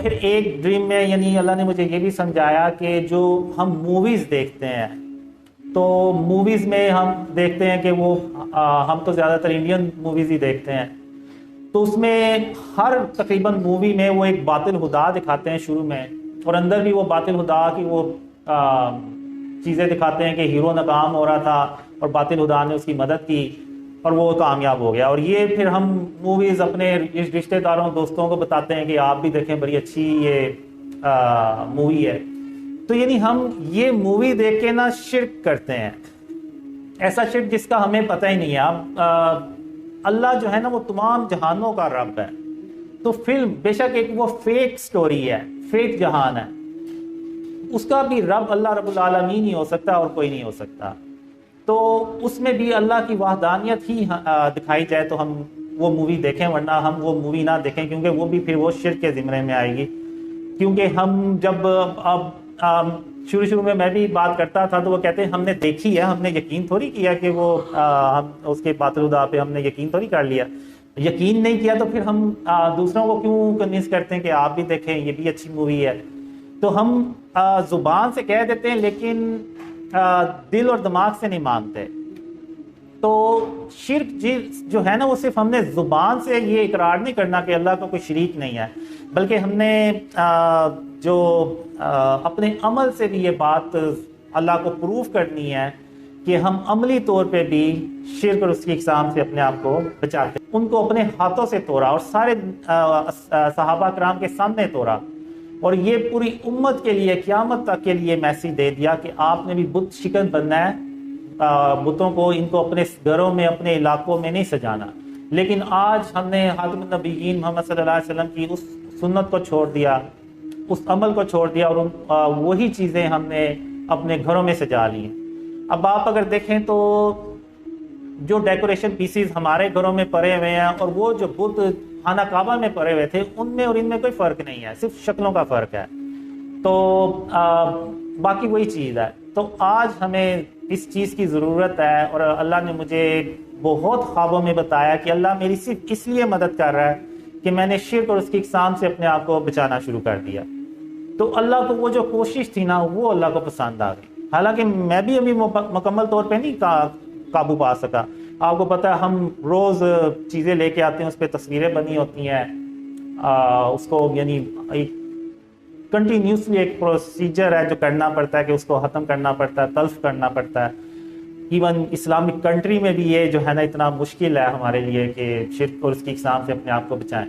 پھر ایک ڈریم میں یعنی اللہ نے مجھے یہ بھی سمجھایا کہ جو ہم موویز دیکھتے ہیں تو موویز میں ہم دیکھتے ہیں کہ وہ ہم تو زیادہ تر انڈین موویز ہی دیکھتے ہیں، تو اس میں ہر تقریباً مووی میں وہ ایک باطل خدا دکھاتے ہیں شروع میں، اور اندر بھی وہ باطل خدا کی وہ چیزیں دکھاتے ہیں کہ ہیرو ناکام ہو رہا تھا اور باطل خدا نے اس کی مدد کی اور وہ کامیاب ہو گیا۔ اور یہ پھر ہم موویز اپنے رشتہ داروں دوستوں کو بتاتے ہیں کہ آپ بھی دیکھیں بڑی اچھی یہ مووی ہے۔ تو یعنی ہم یہ مووی دیکھ کے نا شرک کرتے ہیں، ایسا شرک جس کا ہمیں پتہ ہی نہیں ہے۔ اب اللہ جو ہے نا وہ تمام جہانوں کا رب ہے، تو فلم بے شک ایک وہ فیک سٹوری ہے، فیک جہان ہے، اس کا بھی رب اللہ رب العالمین ہی ہو سکتا ہے اور کوئی نہیں ہو سکتا۔ تو اس میں بھی اللہ کی وحدانیت ہی دکھائی جائے تو ہم وہ مووی دیکھیں، ورنہ ہم وہ مووی نہ دیکھیں، کیونکہ وہ بھی پھر وہ شرک کے زمرے میں آئے گی۔ کیونکہ ہم جب اب شروع میں میں بھی بات کرتا تھا تو وہ کہتے ہیں ہم نے دیکھی ہے، ہم نے یقین تھوڑی کیا کہ وہ ہم اس کے باطل خدا پہ ہم نے یقین تھوڑی کر لیا۔ یقین نہیں کیا تو پھر ہم دوسروں کو کیوں کنوینس کرتے ہیں کہ آپ بھی دیکھیں یہ بھی اچھی مووی ہے۔ تو ہم زبان سے کہہ دیتے ہیں لیکن دل اور دماغ سے نہیں مانتے۔ تو شرک جو ہے نا وہ صرف ہم نے زبان سے یہ اقرار نہیں کرنا کہ اللہ کا کوئی شریک نہیں ہے، بلکہ ہم نے جو اپنے عمل سے بھی یہ بات اللہ کو پروف کرنی ہے کہ ہم عملی طور پہ بھی شرک اور اس کی اقسام سے اپنے آپ کو بچاتے ہیں۔ ان کو اپنے ہاتھوں سے توڑا اور سارے صحابہ کرام کے سامنے توڑا، اور یہ پوری امت کے لیے قیامت تک کے لیے میسیج دے دیا کہ آپ نے بھی بت شکن بننا ہے، بتوں کو ان کو اپنے گھروں میں اپنے علاقوں میں نہیں سجانا۔ لیکن آج ہم نے خاتم النبیین محمد صلی اللہ علیہ وسلم کی اس سنت کو چھوڑ دیا، اس عمل کو چھوڑ دیا، اور وہی چیزیں ہم نے اپنے گھروں میں سجا لی ہیں۔ اب آپ اگر دیکھیں تو جو ڈیکوریشن پیسز ہمارے گھروں میں پڑے ہوئے ہیں اور وہ جو بت خانہ کعبہ میں پڑے ہوئے تھے ان میں اور ان میں کوئی فرق نہیں ہے، صرف شکلوں کا فرق ہے، تو باقی وہی چیز ہے۔ تو آج ہمیں اس چیز کی ضرورت ہے، اور اللہ نے مجھے بہت خوابوں میں بتایا کہ اللہ میری صرف اس لیے مدد کر رہا ہے کہ میں نے شرک اور اس کی اقسام سے اپنے آپ کو بچانا شروع کر دیا۔ تو اللہ کو وہ جو کوشش تھی نا وہ اللہ کو پسند آ گئی، حالانکہ میں بھی ابھی مکمل طور پہ نہیں قابو پا سکا۔ آپ کو پتہ ہے ہم روز چیزیں لے کے آتے ہیں، اس پہ تصویریں بنی ہوتی ہیں، اس کو یعنی ایک کنٹینیوسلی ایک پروسیجر ہے جو کرنا پڑتا ہے کہ اس کو ختم کرنا پڑتا ہے، تلف کرنا پڑتا ہے۔ ایون اسلامک کنٹری میں بھی یہ جو ہے نا اتنا مشکل ہے ہمارے لیے کہ شرک اور اس کی اقسام سے اپنے آپ کو بچائیں۔